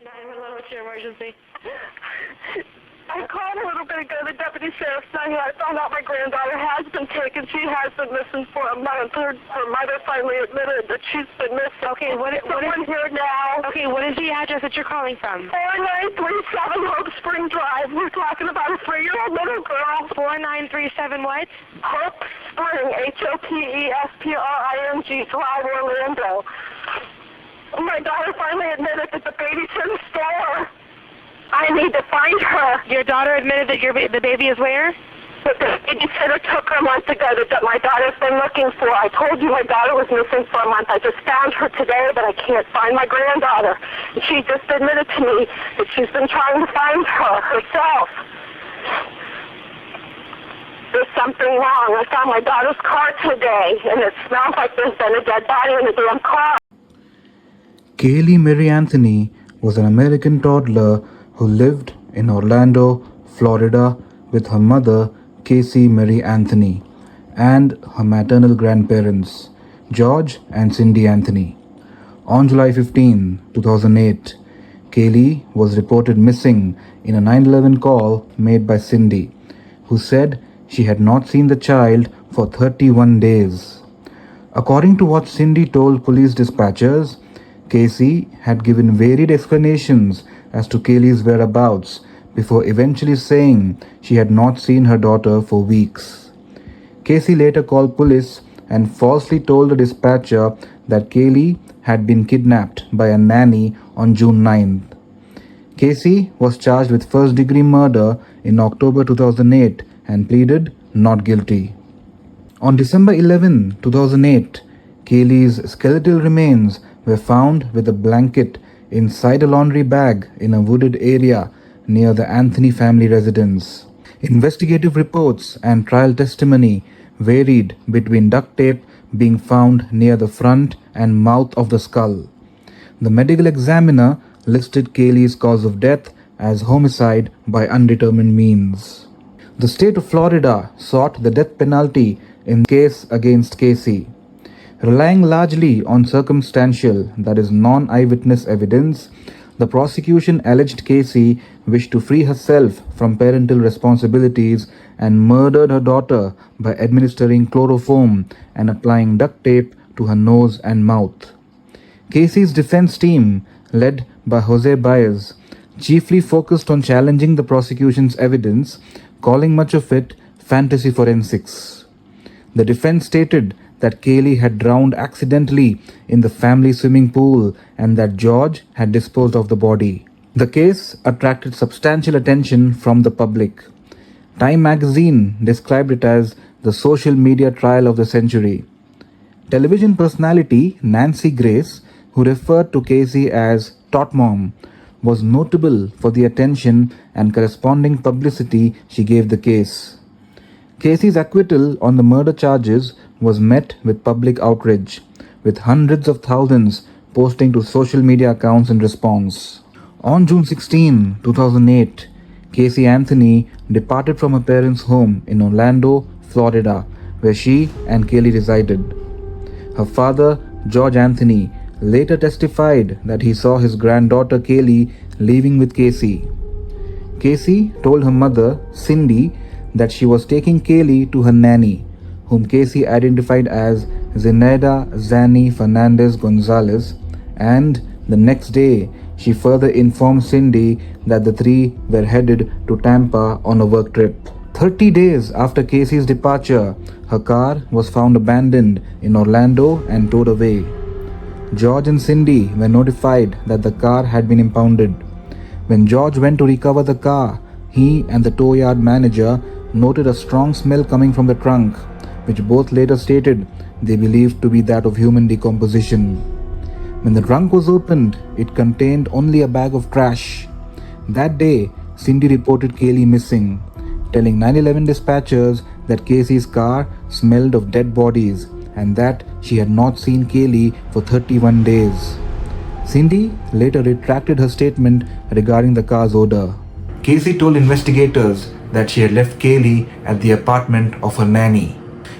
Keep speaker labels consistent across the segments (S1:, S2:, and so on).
S1: 911, what's your emergency?
S2: I called a little bit ago. The deputy sheriff's not here. I found out my granddaughter has been taken. She has been missing for a month. Her mother finally admitted that she's been missing.
S1: Okay, what is
S2: here now?
S1: Okay, what is the address that you're calling from?
S2: 4937 Hope Spring Drive. We're talking about a 3-year-old little girl.
S1: 4937 what?
S2: Hope Spring, HOPESPRING Drive, Orlando. My daughter finally admitted that the baby's in the store. I need to find her.
S1: Your daughter admitted that the baby is where?
S2: The babysitter took her a month ago that my daughter's been looking for. I told you my daughter was missing for a month. I just found her today, but I can't find my granddaughter. And she just admitted to me that she's been trying to find her herself. There's something wrong. I found my daughter's car today, and it smells like there's been a dead body in the damn car.
S3: Caylee Marie Anthony was an American toddler who lived in Orlando, Florida with her mother, Caylee Marie Anthony, and her maternal grandparents, George and Cindy Anthony. On July 15, 2008, Caylee was reported missing in a 911 call made by Cindy, who said she had not seen the child for 31 days. According to what Cindy told police dispatchers, Caylee had given varied explanations as to Caylee's whereabouts before eventually saying she had not seen her daughter for weeks. Caylee later called police and falsely told the dispatcher that Caylee had been kidnapped by a nanny on June 9th. Caylee was charged with first-degree murder in October 2008 and pleaded not guilty. On December 11, 2008, Caylee's skeletal remains were found with a blanket inside a laundry bag in a wooded area near the Anthony family residence. Investigative reports and trial testimony varied between duct tape being found near the front and mouth of the skull. The medical examiner listed Caylee's cause of death as homicide by undetermined means. The state of Florida sought the death penalty in the case against Caylee. Relying largely on circumstantial, that is non-eyewitness evidence, the prosecution alleged Caylee wished to free herself from parental responsibilities and murdered her daughter by administering chloroform and applying duct tape to her nose and mouth. Caylee's defense team, led by Jose Baez, chiefly focused on challenging the prosecution's evidence, calling much of it fantasy forensics. The defense stated that Caylee had drowned accidentally in the family swimming pool and that George had disposed of the body. The case attracted substantial attention from the public. Time magazine described it as the social media trial of the century. Television personality Nancy Grace, who referred to Caylee as Tot Mom, was notable for the attention and corresponding publicity she gave the case. Caylee's acquittal on the murder charges was met with public outrage, with hundreds of thousands posting to social media accounts in response. On June 16, 2008, Caylee Anthony departed from her parents' home in Orlando, Florida, where she and Caylee resided. Her father, George Anthony, later testified that he saw his granddaughter Caylee leaving with Caylee. Caylee told her mother, Cindy, that she was taking Caylee to her nanny, whom Caylee identified as Zenaida Zani Fernandez Gonzalez, and the next day she further informed Cindy that the three were headed to Tampa on a work trip. 30 days after Caylee's departure, her car was found abandoned in Orlando and towed away. George and Cindy were notified that the car had been impounded. When George went to recover the car, he and the tow yard manager noted a strong smell coming from the trunk, which both later stated they believed to be that of human decomposition. When the trunk was opened, it contained only a bag of trash. That day, Cindy reported Caylee missing, telling 911 dispatchers that Caylee's car smelled of dead bodies and that she had not seen Caylee for 31 days. Cindy later retracted her statement regarding the car's odor. Caylee told investigators that she had left Caylee at the apartment of her nanny,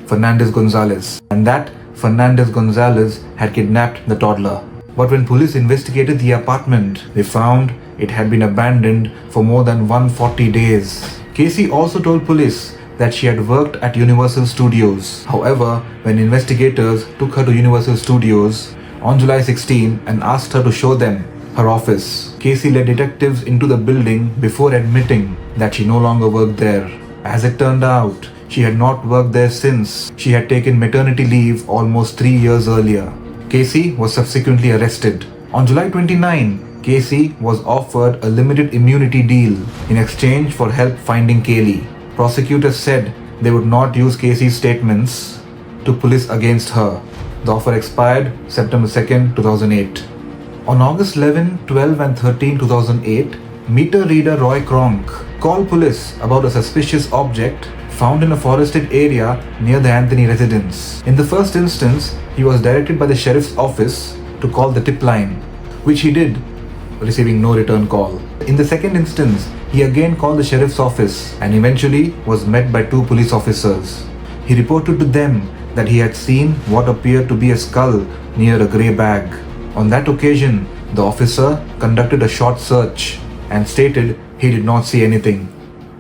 S3: Fernandez Gonzalez, and that Fernandez Gonzalez had kidnapped the toddler. But when police investigated the apartment, they found it had been abandoned for more than 140 days. Caylee also told police that she had worked at Universal Studios. However, when investigators took her to Universal Studios on July 16 and asked her to show them her office, Caylee led detectives into the building before admitting that she no longer worked there. As it turned out, she had not worked there since she had taken maternity leave almost 3 years earlier. Caylee was subsequently arrested. On July 29, Caylee was offered a limited immunity deal in exchange for help finding Caylee. Prosecutors said they would not use Caylee's statements to police against her. The offer expired September 2, 2008. On August 11, 12 and 13, 2008, meter reader Roy Kronk called police about a suspicious object found in a forested area near the Anthony residence. In the first instance, he was directed by the sheriff's office to call the tip line, which he did, receiving no return call. In the second instance, he again called the sheriff's office and eventually was met by 2 police officers. He reported to them that he had seen what appeared to be a skull near a grey bag. On that occasion, the officer conducted a short search and stated he did not see anything.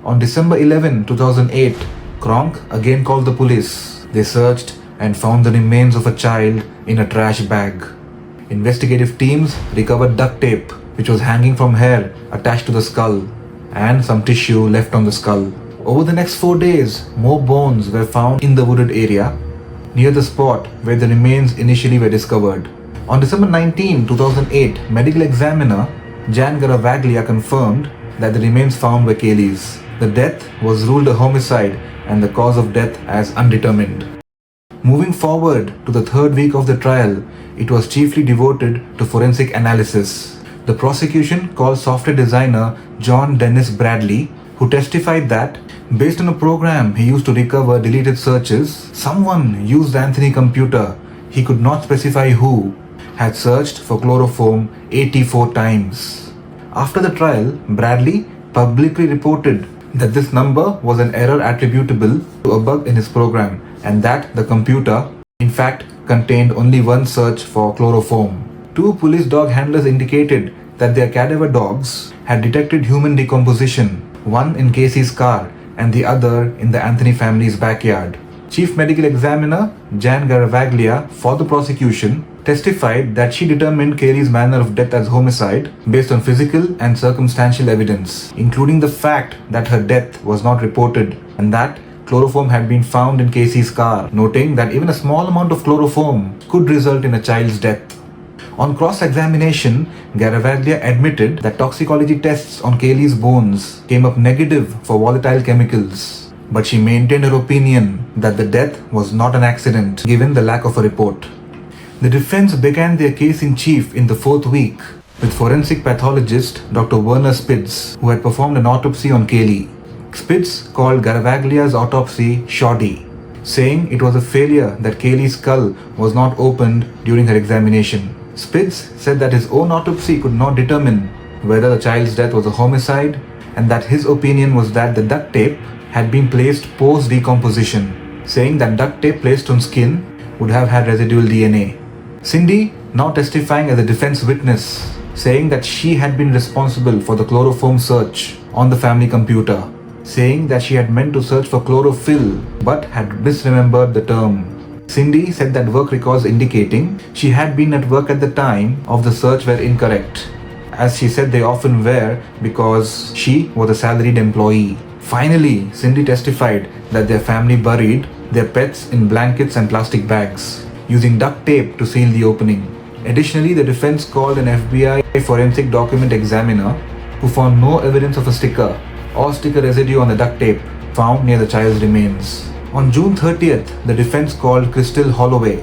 S3: On December 11, 2008, Kronk again called the police. They searched and found the remains of a child in a trash bag. Investigative teams recovered duct tape, which was hanging from hair attached to the skull, and some tissue left on the skull. Over the next 4 days, more bones were found in the wooded area near the spot where the remains initially were discovered. On December 19, 2008, medical examiner Jan Garavaglia confirmed that the remains found were Caylee's. The death was ruled a homicide and the cause of death as undetermined. Moving forward to the third week of the trial, it was chiefly devoted to forensic analysis. The prosecution called software designer John Dennis Bradley, who testified that, based on a program he used to recover deleted searches, someone used the Anthony computer, he could not specify who, had searched for chloroform 84 times. After the trial, Bradley publicly reported that this number was an error attributable to a bug in his program and that the computer, in fact, contained only one search for chloroform. 2 police dog handlers indicated that their cadaver dogs had detected human decomposition, one in Caylee's car and the other in the Anthony family's backyard. Chief Medical Examiner Jan Garavaglia for the prosecution testified that she determined Caylee's manner of death as homicide based on physical and circumstantial evidence, including the fact that her death was not reported and that chloroform had been found in Caylee's car, noting that even a small amount of chloroform could result in a child's death. On cross-examination, Garavaglia admitted that toxicology tests on Caylee's bones came up negative for volatile chemicals, but she maintained her opinion that the death was not an accident given the lack of a report. The defense began their case in chief in the 4th week with forensic pathologist Dr. Werner Spitz, who had performed an autopsy on Caylee. Spitz called Garavaglia's autopsy shoddy, saying it was a failure that Caylee's skull was not opened during her examination. Spitz said that his own autopsy could not determine whether the child's death was a homicide and that his opinion was that the duct tape had been placed post-decomposition, saying that duct tape placed on skin would have had residual DNA. Cindy, now testifying as a defense witness, saying that she had been responsible for the chloroform search on the family computer, saying that she had meant to search for chlorophyll but had misremembered the term. Cindy said that work records indicating she had been at work at the time of the search were incorrect, as she said they often were because she was a salaried employee. Finally, Cindy testified that their family buried their pets in blankets and plastic bags, using duct tape to seal the opening. Additionally, the defense called an FBI forensic document examiner who found no evidence of a sticker or sticker residue on the duct tape found near the child's remains. On June 30th, the defense called Crystal Holloway,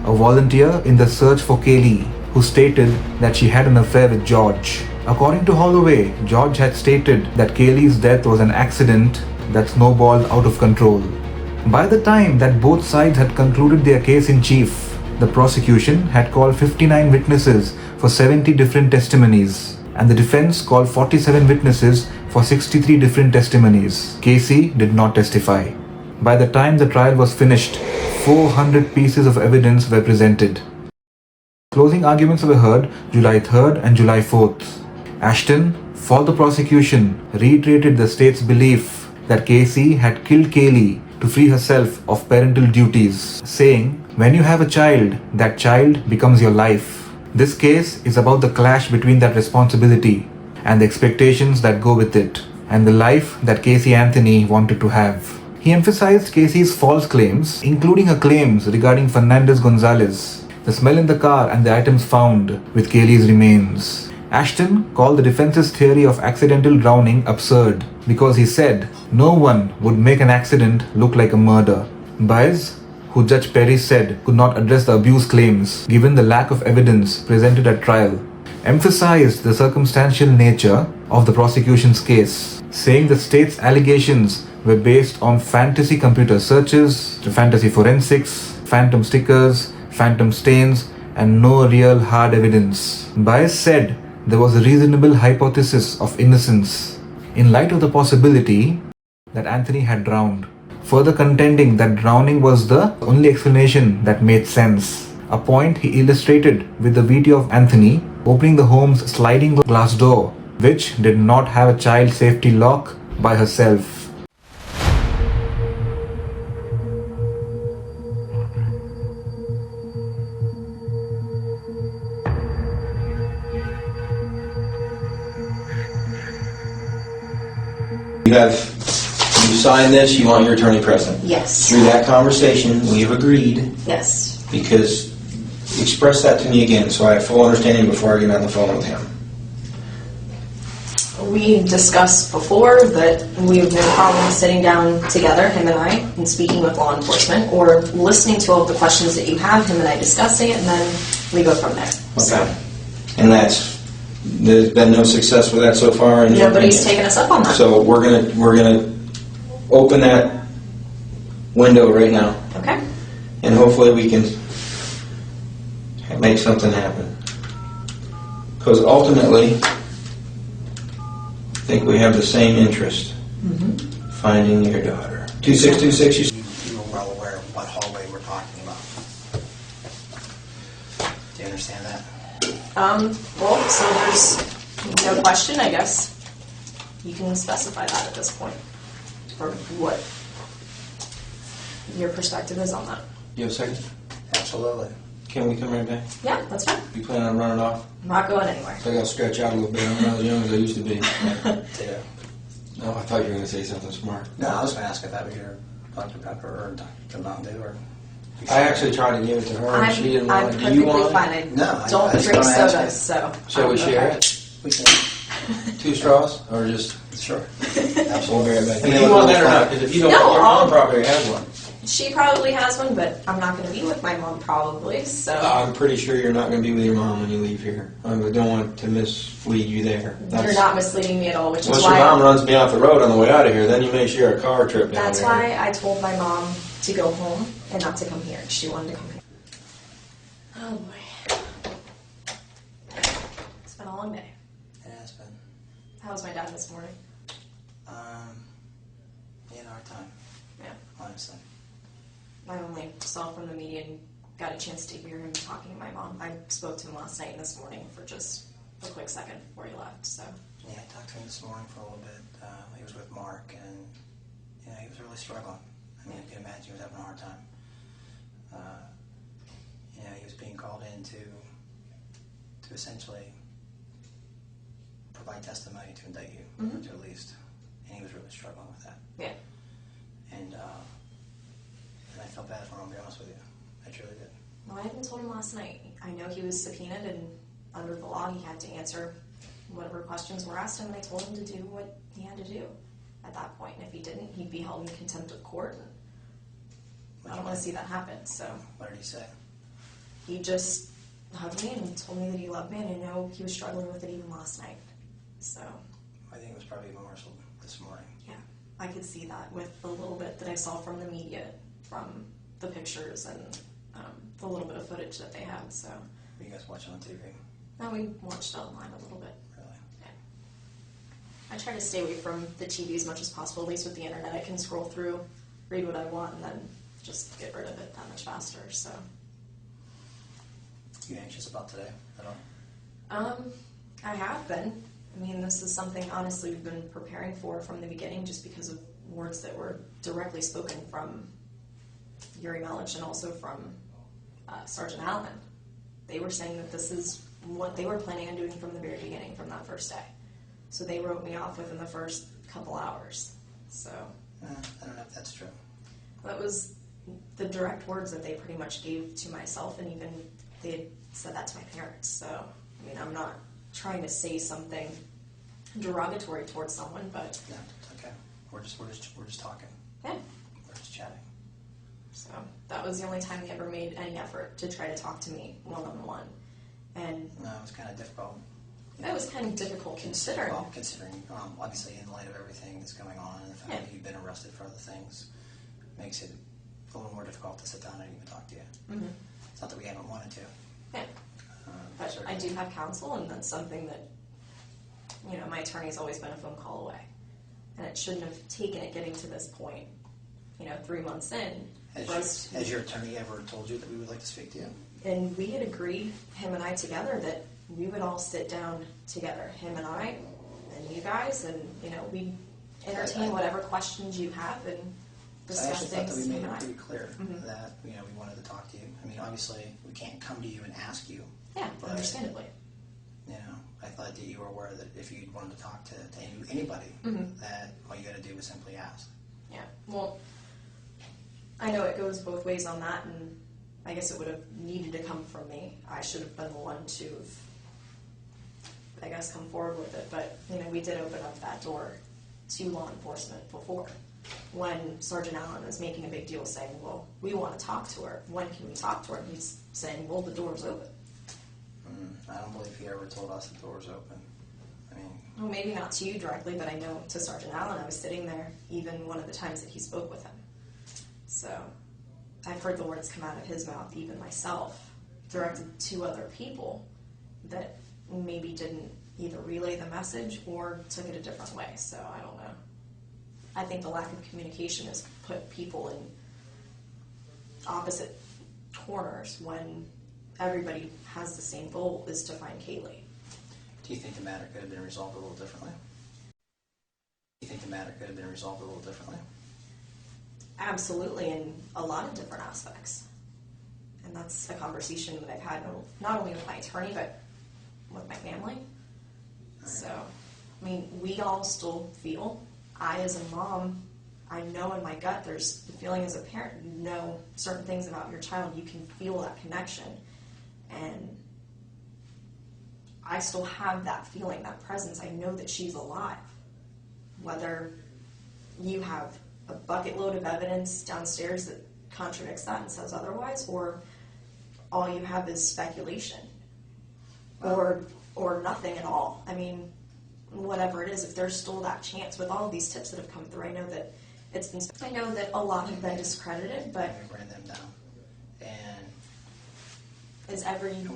S3: a volunteer in the search for Caylee, who stated that she had an affair with George. According to Holloway, George had stated that Caylee's death was an accident that snowballed out of control. By the time that both sides had concluded their case in chief, the prosecution had called 59 witnesses for 70 different testimonies, and the defense called 47 witnesses for 63 different testimonies. Caylee did not testify. By the time the trial was finished, 400 pieces of evidence were presented. Closing arguments were heard July 3rd and July 4th. Ashton, for the prosecution, reiterated the state's belief that Casey had killed Caylee to free herself of parental duties, saying, "When you have a child, that child becomes your life. This case is about the clash between that responsibility and the expectations that go with it, and the life that Caylee Anthony wanted to have." He emphasized Casey's false claims, including her claims regarding Fernandez Gonzalez, the smell in the car and the items found with Caylee's remains. Ashton called the defense's theory of accidental drowning absurd because he said no one would make an accident look like a murder. Baez, who Judge Perry said could not address the abuse claims given the lack of evidence presented at trial, emphasized the circumstantial nature of the prosecution's case, saying the state's allegations were based on fantasy computer searches, fantasy forensics, phantom stickers, phantom stains, and no real hard evidence. Baez said there was a reasonable hypothesis of innocence in light of the possibility that Anthony had drowned, further contending that drowning was the only explanation that made sense, a point he illustrated with the video of Anthony opening the home's sliding glass door, which did not have a child safety lock by herself.
S4: You signed this, you want your attorney present.
S5: Yes.
S4: Through that conversation, we have agreed,
S5: Yes.
S4: because express that to me again so I have full understanding before I get on the phone with him.
S5: We discussed before that we have no problem sitting down together, him and I, and speaking with law enforcement, or listening to all of the questions that you have, him and I discussing it, and then we go from there.
S4: Okay. And there's been no success with that so far? In your
S5: Nobody's
S4: opinion?
S5: taken us up on that.
S4: So we're gonna open that window right now,
S5: Okay.
S4: and hopefully we can make something happen. Because ultimately, I think we have the same interest, finding your daughter. 2626,
S6: You were well aware of what hallway we're talking about. Do you understand that?
S5: Well, so there's no question, I guess. You can specify that at this point, or what your perspective is on that.
S4: you have a second?
S6: Absolutely.
S4: Can we come right back?
S5: Yeah, that's fine.
S4: You plan on running off?
S5: I'm not going anywhere.
S4: So I gotta stretch out a little bit. I'm not as young as I used to be.
S6: Yeah.
S4: No, I thought you were gonna say something smart.
S6: No, I was going to ask if that was your Dr. Pepper or Dr. Mountain Dew or...
S4: I actually tried to give it to her and she didn't
S5: I'm
S4: want it. Do you
S5: perfectly
S4: want
S5: fine.
S4: it?
S5: I
S6: No, I
S5: don't
S6: just
S5: drink
S6: wanna ask
S5: sodas,
S6: you.
S5: so.
S4: Shall we
S5: I'm
S4: share
S5: okay.
S4: it?
S6: We can...
S4: 2 straws? Or just...
S6: Sure.
S4: We'll be right back.
S6: And
S4: If
S6: then
S4: you
S6: we'll
S4: want
S6: go
S4: that or
S6: for
S4: not,
S6: it.
S4: because if you don't
S5: No,
S4: want your mom
S5: I'll-
S4: probably has one.
S5: She probably has one, but I'm not going to be with my mom probably, so.
S4: I'm pretty sure you're not gonna be with your mom when you leave here. I don't want to mislead you there.
S5: You're not misleading me at all, which is
S4: Unless your mom
S5: why.
S4: runs me off the road on the way out of here, then you may share a car trip down
S5: That's
S4: there.
S5: why I told my mom to go home and not to come here. She wanted to come here. Oh boy. It's been a long day.
S6: It has been.
S5: How was my dad this morning?
S6: He had a hard time,
S5: Yeah.
S6: honestly.
S5: I only saw from the media and got a chance to hear him talking to my mom. I spoke to him last night and this morning for just a quick second before he left, so.
S6: Yeah, I talked to him this morning for a little bit. He was with Mark, and he was really struggling. I mean, you can imagine he was having a hard time. He was being called in to essentially provide testimony to indict you, or to at least, and he was really struggling with that.
S5: Yeah.
S6: And I felt bad for him, I'll be honest with you. I truly did.
S5: Well, I even told him last night. I know he was subpoenaed, and under the law, he had to answer whatever questions were asked him, and I told him to do what he had to do at that point. And if he didn't, he'd be held in contempt of court. And I don't want to see that happen, so.
S6: What did he say?
S5: He just hugged me and told me that he loved me, and I know he was struggling with it even last night. So,
S6: I think it was probably even worse this morning.
S5: yeah, I could see that with the little bit that I saw from the media, from the pictures and the little bit of footage that they had, so.
S6: Were you guys watching on TV?
S5: Now we watched online a little bit.
S6: Really?
S5: Yeah. I try to stay away from the TV as much as possible. At least with the internet, I can scroll through, read what I want, and then just get rid of it that much faster. So
S6: You anxious about today at all?
S5: I have been. I mean, this is something, honestly, we've been preparing for from the beginning just because of words that were directly spoken from Yuri Melich and also from Sergeant Allen. They were saying that this is what they were planning on doing from the very beginning, from that first day. So they wrote me off within the first couple hours. So
S6: I don't know if that's true.
S5: that was the direct words that they pretty much gave to myself, and even they had said that to my parents. So, I mean, I'm not trying to say something derogatory towards someone, but
S6: No, it's okay. We're just talking.
S5: yeah.
S6: We're just chatting.
S5: So that was the only time they ever made any effort to try to talk to me one-on-one. And
S6: No, it was kind of difficult.
S5: that was kind of difficult considering.
S6: Well, considering, obviously, in light of everything that's going on and the fact
S5: Yeah.
S6: that you've been arrested for other things, makes it a little more difficult to sit down and even talk to you.
S5: Mhm.
S6: It's not that we haven't wanted to.
S5: Yeah. But
S6: certainly.
S5: I do have counsel, and that's something that, you know, my attorney's always been a phone call away. And it shouldn't have taken it getting to this point, you know, 3 months in. for us to-
S6: Has your attorney ever told you that we would like to speak to you?
S5: And we had agreed, him and I together, that we would all sit down together, him and I, and you guys, and, you know, we entertain whatever questions you have and
S6: I
S5: discuss
S6: actually thought that
S5: things,
S6: we
S5: him
S6: made
S5: and
S6: it
S5: I.
S6: pretty clear
S5: Mhm.
S6: that, you know, we wanted to talk to you. I mean, obviously, we can't come to you and ask you.
S5: Yeah,
S6: But-
S5: understandably.
S6: You know, I thought that you were aware that if you wanted to talk to anybody,
S5: Mhm.
S6: that all you got to do was simply ask.
S5: Yeah, well, I know it goes both ways on that, and I guess it would have needed to come from me. I should have been the one to have, I guess, come forward with it. But, you know, we did open up that door to law enforcement before, when Sergeant Allen was making a big deal saying, well, we want to talk to her. When can we talk to her? And he's saying, well, the door's open.
S6: I don't believe he ever told us the door was open. I mean,
S5: Well, maybe not to you directly, but I know to Sergeant Allen, I was sitting there even one of the times that he spoke with him. So I've heard the words come out of his mouth, even myself, directed to other people that maybe didn't either relay the message or took it a different way. So I don't know. I think the lack of communication has put people in opposite corners when everybody has the same goal, is to find Caylee.
S6: do you think the matter could have been resolved a little differently? Do you think the matter could have been resolved a little differently?
S5: Absolutely, in a lot of different aspects. And that's a conversation that I've had not only with my attorney, but with my family. So, I mean, we all still feel, I as a mom, I know in my gut, there's the feeling as a parent, you know certain things about your child, you can feel that connection. And I still have that feeling, that presence. I know that she's alive. Whether you have a bucket load of evidence downstairs that contradicts that and says otherwise, or all you have is speculation, or nothing at all. I mean, whatever it is, if there's still that chance with all of these tips that have come through, I know that it's been. I know that a lot have been discredited, but
S6: We ran them down, and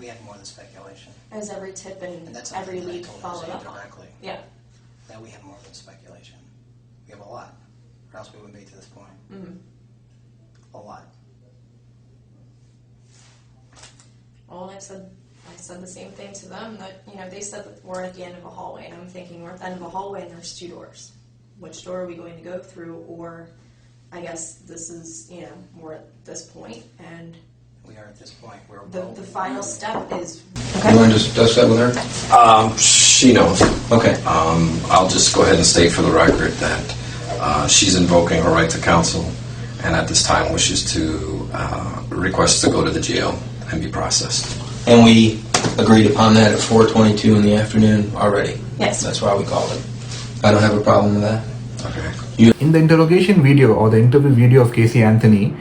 S6: we had more than speculation.
S5: is every tip
S6: And
S5: and
S6: that's
S5: every
S6: something that I
S5: lead
S6: told
S5: followed
S6: her
S5: up on?
S6: directly.
S5: Yeah.
S6: That we have more than speculation. We have a lot, or else we wouldn't be to this point.
S5: Mm-hmm.
S6: A lot.
S5: Well, and I said the same thing to them, that, you know, they said that we're at the end of a hallway, and I'm thinking we're at the end of a hallway and there's 2 doors. Which door are we going to go through? Or I guess this is, you know, we're at this point, and
S6: We are at this point where
S5: the final step is.
S4: You want to discuss that with her?
S7: She knows.
S4: Okay.
S7: I'll just go ahead and state for the record that she's invoking her right to counsel, and at this time wishes to request to go to the jail and be processed.
S4: And we agreed upon that at 4:22 in the afternoon already.
S5: Yes.
S4: That's why we called it. I don't have a problem with that.
S7: Okay.
S3: In the interrogation video or the interview video of Caylee Anthony,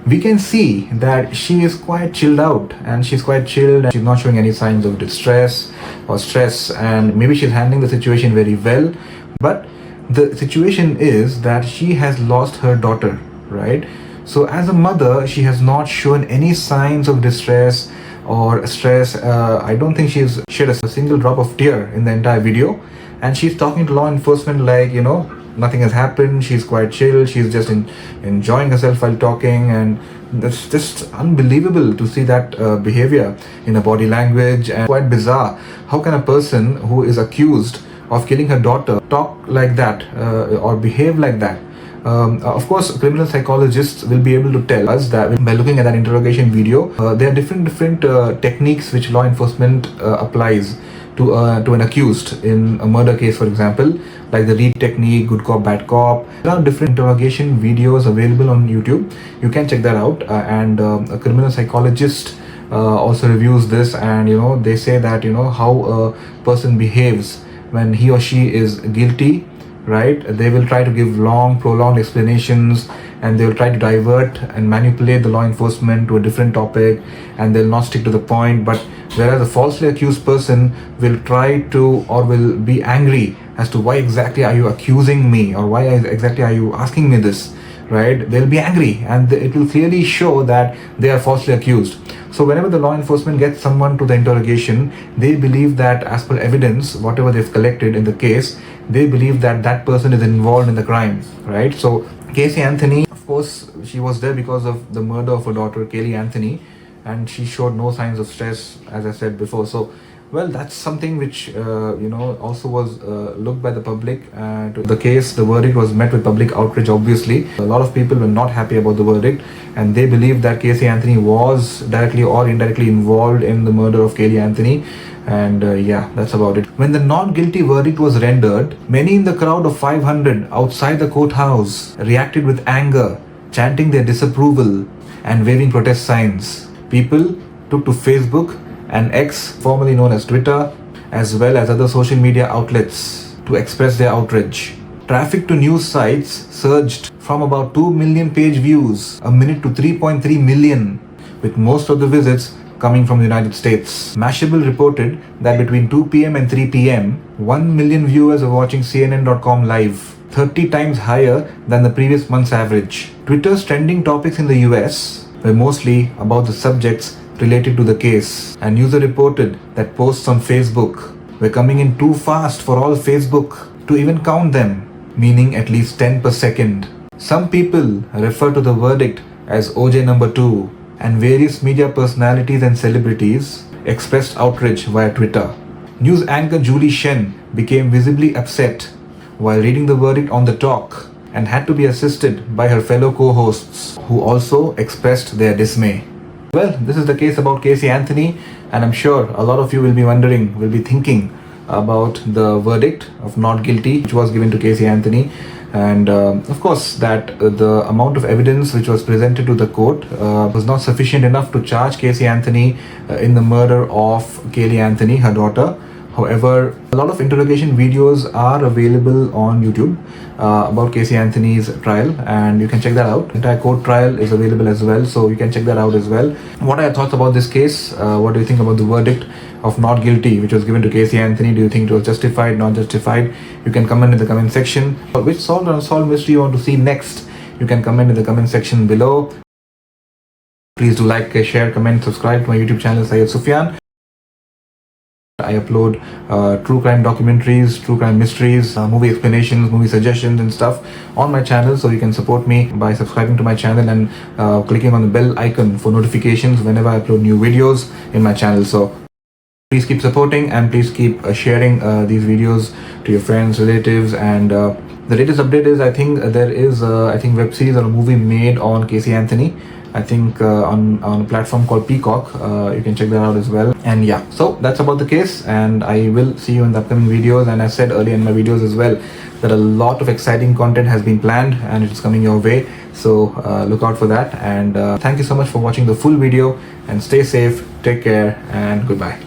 S3: we can see that she is quite chilled out, and she's quite chilled, and she's not showing any signs of distress or stress, and maybe she's handling the situation very well. But the situation is that she has lost her daughter, right? So as a mother, she has not shown any signs of distress or stress. I don't think she's shed a single drop of tear in the entire video, and she's talking to law enforcement like, you know, nothing has happened. She's quite chill. She's just enjoying herself while talking, and That's just unbelievable to see that behavior in a body language, and quite bizarre. How can a person who is accused of killing her daughter talk like that or behave like that? Of course, criminal psychologists will be able to tell us that by looking at that interrogation video, there are different techniques which law enforcement applies to an accused in a murder case, for example, like the read technique, good cop, bad cop. There are different interrogation videos available on YouTube. You can check that out. And a criminal psychologist also reviews this, and they say that how a person behaves when he or she is guilty, right? They will try to give long, prolonged explanations, and they will try to divert and manipulate the law enforcement to a different topic, and they'll not stick to the point. But whereas a falsely accused person will try to, or will be angry as to why exactly are you accusing me, or why exactly are you asking me this, right? They'll be angry, and it will clearly show that they are falsely accused. So whenever the law enforcement gets someone to the interrogation, they believe that as per evidence, whatever they've collected in the case, they believe that that person is involved in the crime, right? So Caylee Anthony, of course, she was there because of the murder of her daughter, Caylee Anthony, and she showed no signs of stress, as I said before. So, well, that's something which, also was looked by the public. To the case, the verdict was met with public outrage, obviously. A lot of people were not happy about the verdict, and they believed that Caylee Anthony was directly or indirectly involved in the murder of Caylee Anthony. And yeah, that's about it. When the not guilty verdict was rendered, many in the crowd of 500 outside the courthouse reacted with anger, chanting their disapproval and waving protest signs. People took to Facebook and X, formerly known as Twitter, as well as other social media outlets to express their outrage. Traffic to news sites surged from about 2 million page views a minute to 3.3 million, with most of the visits coming from the United States. Mashable reported that between 2 p.m. and 3 p.m., 1 million viewers are watching CNN.com live, 30 times higher than the previous month's average. Twitter's trending topics in the US were mostly about the subjects related to the case. An user reported that posts on Facebook were coming in too fast for all Facebook to even count them, meaning at least 10 per second. Some people refer to the verdict as OJ number 2, and various media personalities and celebrities expressed outrage via Twitter. News anchor Julie Shen became visibly upset while reading the verdict on the talk and had to be assisted by her fellow co-hosts, who also expressed their dismay. Well, this is the case about Caylee Anthony, and I'm sure a lot of you will be wondering, will be thinking about the verdict of not guilty which was given to Caylee Anthony. And of course that the amount of evidence which was presented to the court was not sufficient enough to charge Caylee Anthony in the murder of Caylee Anthony, her daughter. However, a lot of interrogation videos are available on YouTube about Caylee Anthony's trial, and you can check that out. The entire court trial is available as well, so you can check that out as well. What are your thoughts about this case? What do you think about the verdict of not guilty which was given to Caylee Anthony? Do you think it was justified, not justified? You can comment in the comment section. Which solved or unsolved mystery you want to see next? You can comment in the comment section below. Please do like, share, comment, subscribe to my YouTube channel, Syed Sufiyan. I upload true crime documentaries, true crime mysteries, movie explanations, movie suggestions and stuff on my channel, so you can support me by subscribing to my channel and clicking on the bell icon for notifications whenever I upload new videos in my channel. So please keep supporting, and please keep sharing these videos to your friends, relatives. And the latest update is, I think there is web series or a movie made on Caylee Anthony, I think on a platform called Peacock. You can check that out as well. And yeah, so that's about the case, and I will see you in the upcoming videos. And I said earlier in my videos as well that a lot of exciting content has been planned and it's coming your way, so look out for that. And thank you so much for watching the full video, and stay safe, take care, and goodbye.